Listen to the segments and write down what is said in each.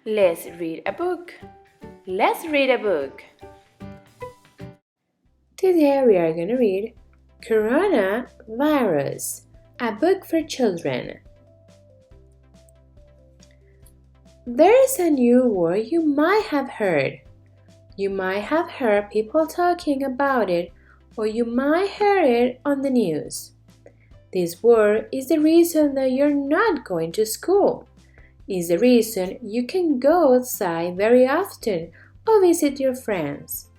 Let's read a book. Let's read a book. Today we are going to read Coronavirus, a book for children. There is a new word you might have heard. You might have heard people talking about it, or you might hear it on the news. This word is the reason that you're not going to school. It's the reason you can go outside very often or visit your friends.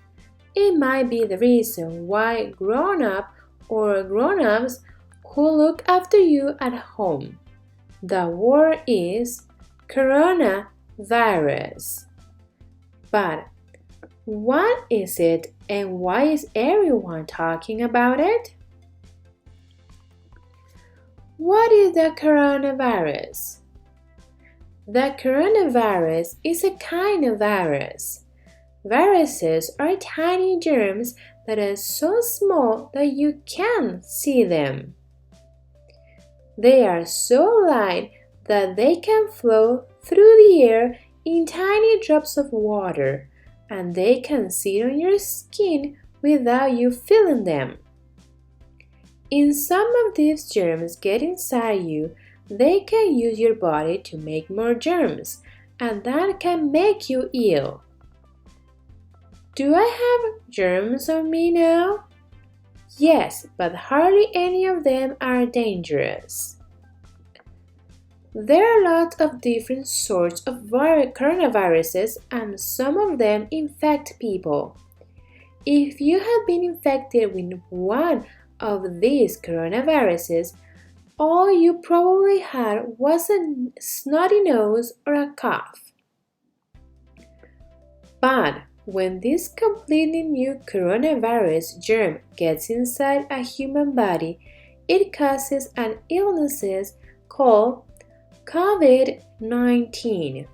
It might be the reason why grown-up or grown-ups who look after you at home. The word is coronavirus. But what is it and why is everyone talking about it? What is the coronavirus? The coronavirus is a kind of virus. Viruses are tiny germs that are so small that you can't see them. They are so light that they can flow through the air in tiny drops of water, and they can sit on your skin without you feeling them. If some of these germs get inside you, they can use your body to make more germs, and that can make you ill. Do I have germs on me now? Yes, but hardly any of them are dangerous. There are lots of different sorts of coronaviruses, and some of them infect people. If you have been infected with one of these coronaviruses, all you probably had was a snotty nose or a cough. But when this completely new coronavirus germ gets inside a human body, it causes an illness called Covid-19.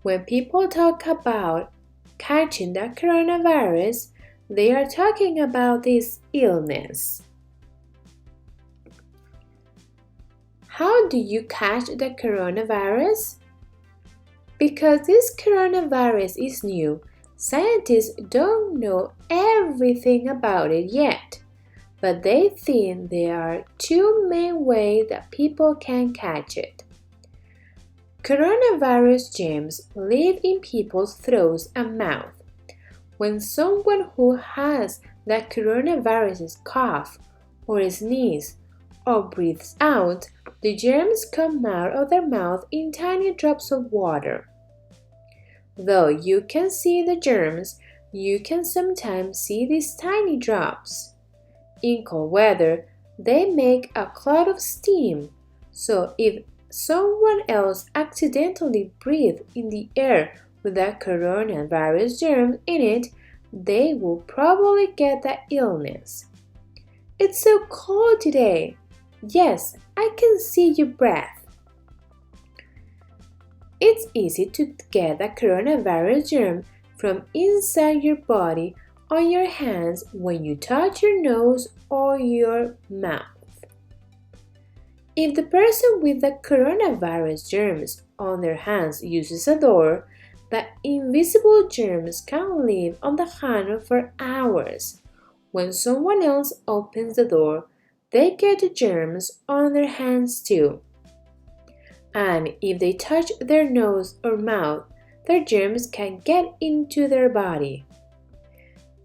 When people talk about catching the coronavirus, they are talking about this illness. How do you catch the coronavirus? Because this coronavirus is new, scientists don't know everything about it yet, but they think there are two main ways that people can catch it. Coronavirus germs live in people's throats and mouth. When someone who has the coronavirus coughs or sneezes or breathes out, the germs come out of their mouth in tiny drops of water. Though you can see the germs, you can sometimes see these tiny drops. In cold weather, they make a cloud of steam, so if someone else accidentally breathes in the air with the coronavirus germ in it, they will probably get the illness. It's so cold today. Yes, I can see your breath. It's easy to get the coronavirus germ from inside your body on your hands when you touch your nose or your mouth. If the person with the coronavirus germs on their hands uses a door, the invisible germs can live on the handle for hours. When someone else opens the door, they get the germs on their hands too. And if they touch their nose or mouth, their germs can get into their body.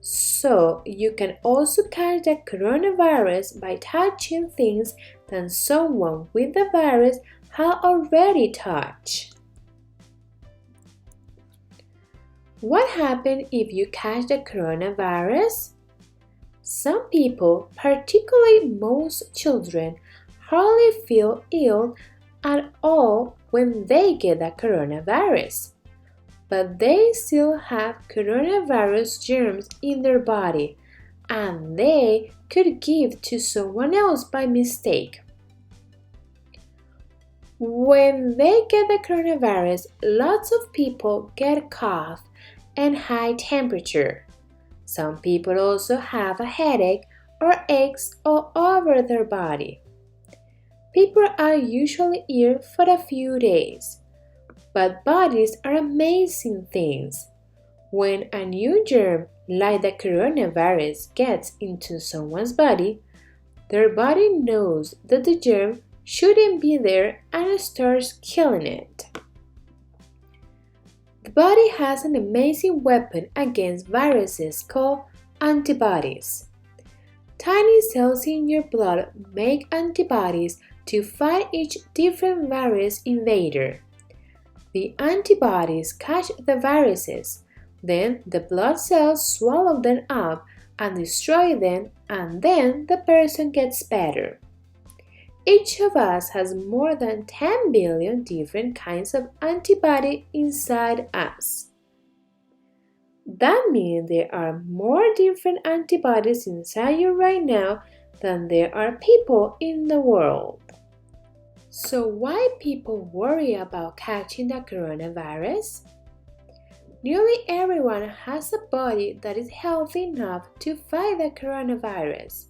So you can also catch the coronavirus by touching things that someone with the virus has already touched. What happens if you catch the coronavirus? Some people, particularly most children, hardly feel ill at all when they get the coronavirus. But they still have coronavirus germs in their body, and they could give to someone else by mistake. When they get the coronavirus, lots of people get a cough and high temperature. Some people also have a headache or aches all over their body. People are usually ill for a few days. But bodies are amazing things. When a new germ like the coronavirus gets into someone's body, their body knows that the germ shouldn't be there and starts killing it. The body has an amazing weapon against viruses called antibodies. Tiny cells in your blood make antibodies to fight each different virus invader. The antibodies catch the viruses, then the blood cells swallow them up and destroy them, and then the person gets better. Each of us has more than 10 billion different kinds of antibody inside us. That means there are more different antibodies inside you right now than there are people in the world. So why people worry about catching the coronavirus? Nearly everyone has a body that is healthy enough to fight the coronavirus,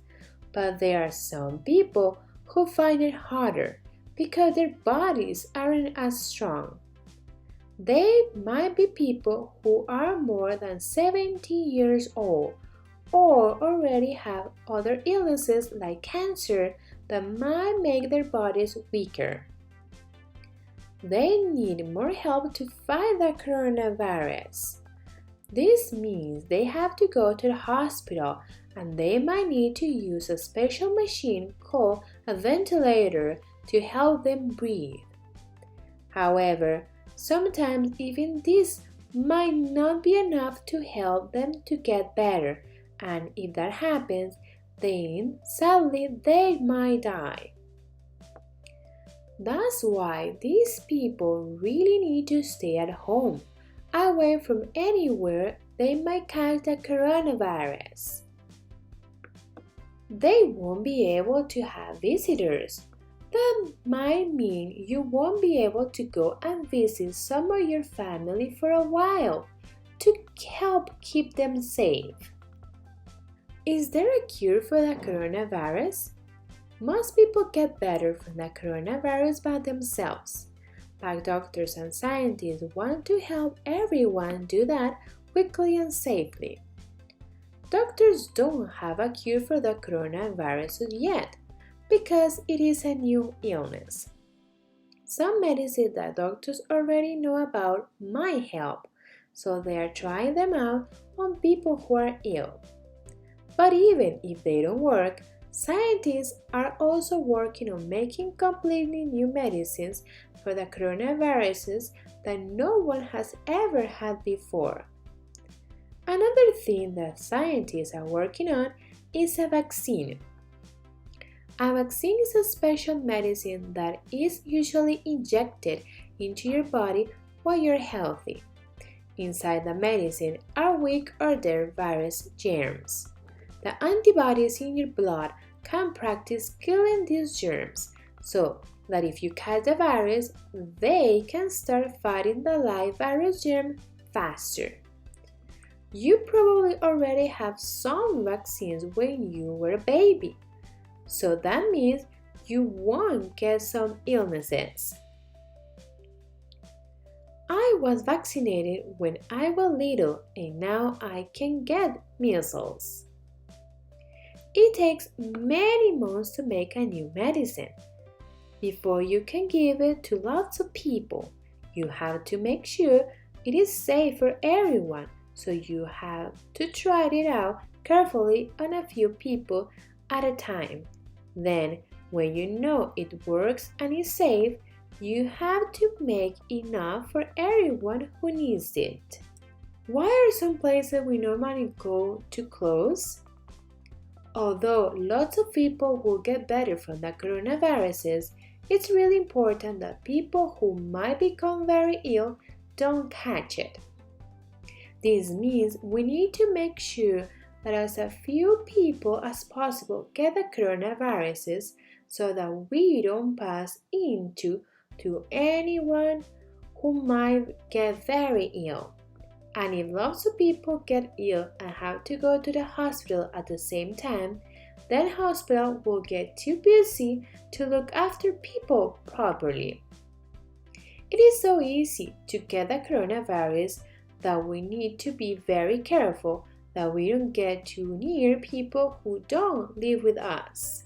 but there are some people who find it harder because their bodies aren't as strong. They might be people who are more than 70 years old or already have other illnesses like cancer that might make their bodies weaker. They need more help to fight the coronavirus. This means they have to go to the hospital and they might need to use a special machine called a ventilator to help them breathe. However, sometimes even this might not be enough to help them to get better, and if that happens, then sadly they might die. That's why these people really need to stay at home, away from anywhere they might catch the coronavirus. They won't be able to have visitors. That might mean you won't be able to go and visit some of your family for a while to help keep them safe. Is there a cure for the coronavirus? Most people get better from the coronavirus by themselves, but doctors and scientists want to help everyone do that quickly and safely. Doctors don't have a cure for the coronavirus yet because it is a new illness. Some medicines that doctors already know about might help, so they are trying them out on people who are ill. But even if they don't work, scientists are also working on making completely new medicines for the coronaviruses that no one has ever had before. Another thing that scientists are working on is a vaccine. A vaccine is a special medicine that is usually injected into your body while you're healthy. Inside the medicine are weak or dead virus germs. The antibodies in your blood can practice killing these germs so that if you catch the virus, they can start fighting the live virus germ faster. You probably already have some vaccines when you were a baby, so that means you won't get some illnesses. I was vaccinated when I was little and now I can get measles. It takes many months to make a new medicine. Before you can give it to lots of people, you have to make sure it is safe for everyone, so you have to try it out carefully on a few people at a time. Then, when you know it works and is safe, you have to make enough for everyone who needs it. Why are some places we normally go to close? Although lots of people will get better from the coronaviruses, it's really important that people who might become very ill don't catch it. This means we need to make sure that as few people as possible get the coronaviruses so that we don't pass into to anyone who might get very ill. And if lots of people get ill and have to go to the hospital at the same time, then hospital will get too busy to look after people properly. It is so easy to get the coronavirus that we need to be very careful that we don't get too near people who don't live with us.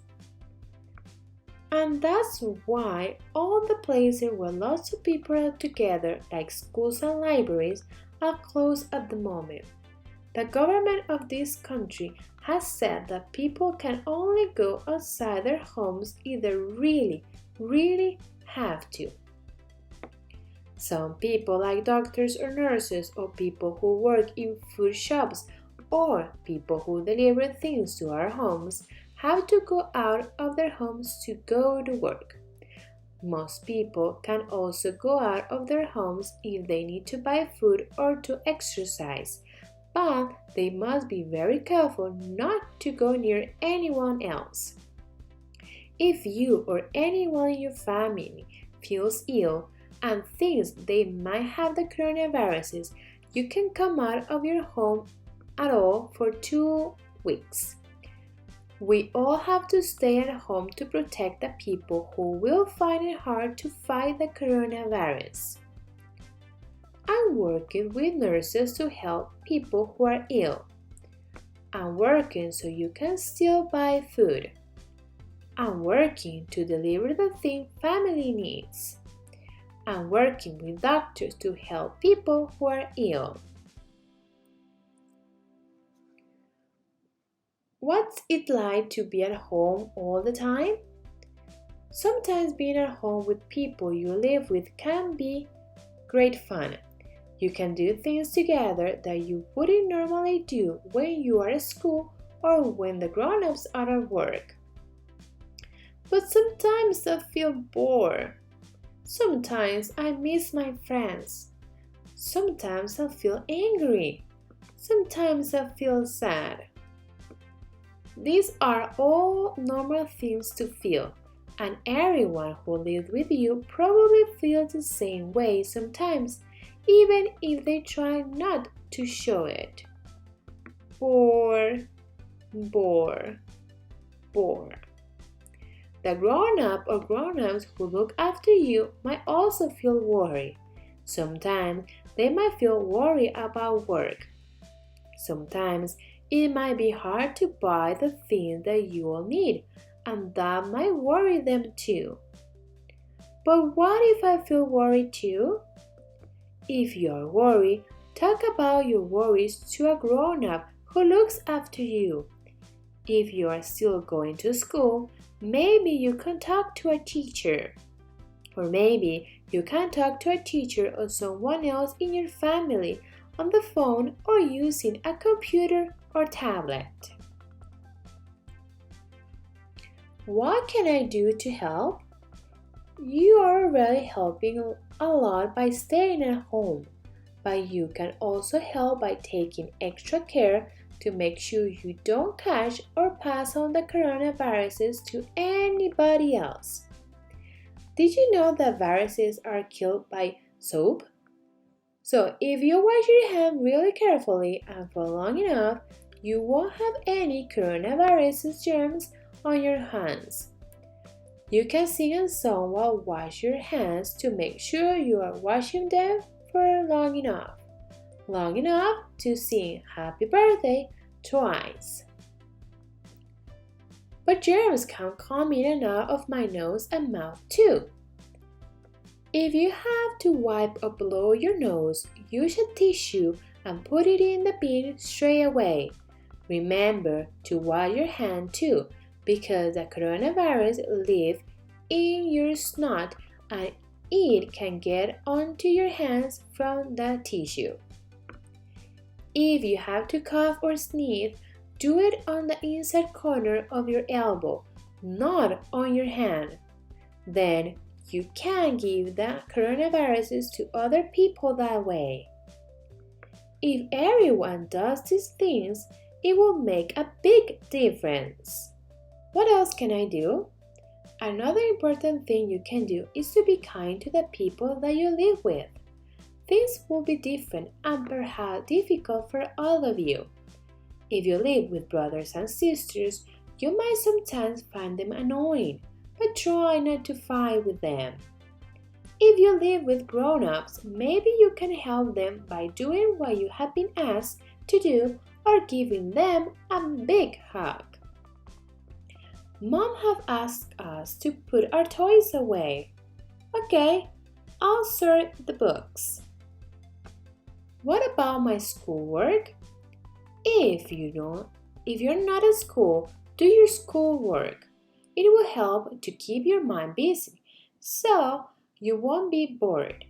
And that's why all the places where lots of people are together, like schools and libraries, are closed at the moment. The government of this country has said that people can only go outside their homes if they really have to. Some people, like doctors or nurses, or people who work in food shops, or people who deliver things to our homes, have to go out of their homes to go to work. Most people can also go out of their homes if they need to buy food or to exercise, but they must be very careful not to go near anyone else. If you or anyone in your family feels ill and thinks they might have the coronavirus, you can come out of your home at all for 2 weeks. We all have to stay at home to protect the people who will find it hard to fight the coronavirus. I'm working with nurses to help people who are ill. I'm working so you can still buy food. I'm working to deliver the thing family needs. I'm working with doctors to help people who are ill. What's it like to be at home all the time? Sometimes being at home with people you live with can be great fun. You can do things together that you wouldn't normally do when you are at school or when the grown-ups are at work. But sometimes I feel bored. Sometimes I miss my friends. Sometimes I feel angry. Sometimes I feel sad. These are all normal things to feel, and everyone who lives with you probably feels the same way sometimes, even if they try not to show it. Bored. The grown-up or grown-ups who look after you might also feel worried. Sometimes they might feel worried about work. Sometimes it might be hard to buy the things that you will need, and that might worry them too. But what if I feel worried too? If you are worried, talk about your worries to a grown-up who looks after you. If you are still going to school, maybe you can talk to a teacher. Or maybe you can talk to a teacher or someone else in your family on the phone or using a computer or tablet. What can I do to help? You are already helping a lot by staying at home, but you can also help by taking extra care to make sure you don't catch or pass on the coronaviruses to anybody else. Did you know that viruses are killed by soap? So if you wash your hands really carefully and for long enough, you won't have any coronavirus germs on your hands. You can sing a song while washing your hands to make sure you are washing them for long enough to sing happy birthday twice. But germs can come in and out of my nose and mouth too. If you have to wipe or blow your nose, use a tissue and put it in the bin straight away. Remember to wash your hand too, because the coronavirus lives in your snot and it can get onto your hands from the tissue. If you have to cough or sneeze, do it on the inside corner of your elbow, not on your hand. Then you can give the coronaviruses to other people that way. If everyone does these things, it will make a big difference. What else can I do? Another important thing you can do is to be kind to the people that you live with. Things will be different and perhaps difficult for all of you. If you live with brothers and sisters, you might sometimes find them annoying, but try not to fight with them. If you live with grown-ups, maybe you can help them by doing what you have been asked to do or giving them a big hug. Mom have asked us to put our toys away. Okay, I'll sort the books. What about my schoolwork? If you're not at school, do your schoolwork. It will help to keep your mind busy, so you won't be bored.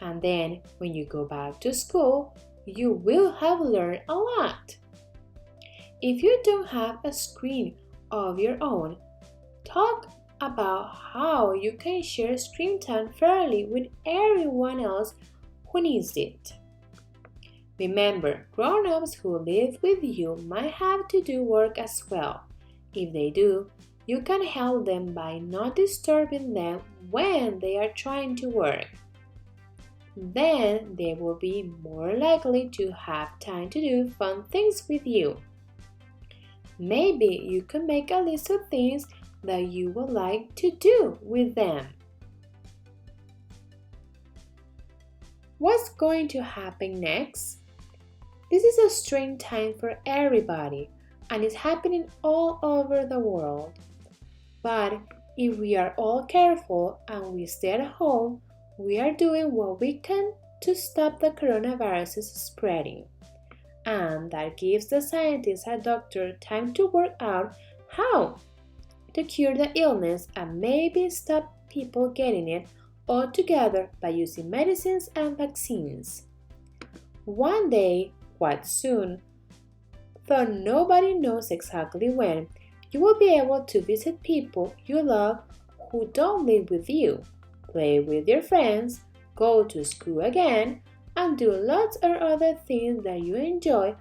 And then when you go back to school, you will have learned a lot. If you don't have a screen of your own, talk about how you can share screen time fairly with everyone else who needs it. Remember, grown-ups who live with you might have to do work as well. If they do, you can help them by not disturbing them when they are trying to work. Then they will be more likely to have time to do fun things with you. Maybe you can make a list of things that you would like to do with them. What's going to happen next? This is a strange time for everybody, and it's happening all over the world. But if we are all careful and we stay at home, we are doing what we can to stop the coronavirus spreading. And that gives the scientists and doctors time to work out how to cure the illness and maybe stop people getting it altogether by using medicines and vaccines. One day, quite soon, though nobody knows exactly when, you will be able to visit people you love who don't live with you, play with your friends, go to school again, and do lots of other things that you enjoy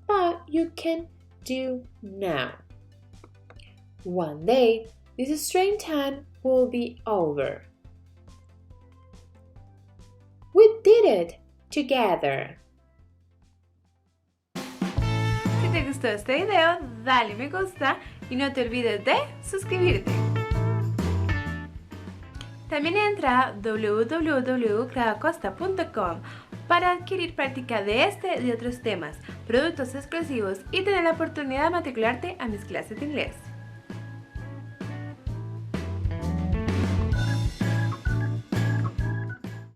but you can do now. One day, this strange time will be over. We did it together! Si te gustó este video, dale me gusta y no te olvides de suscribirte. También entra a www.claudacosta.com para adquirir práctica de este y de otros temas, productos exclusivos y tener la oportunidad de matricularte a mis clases de inglés.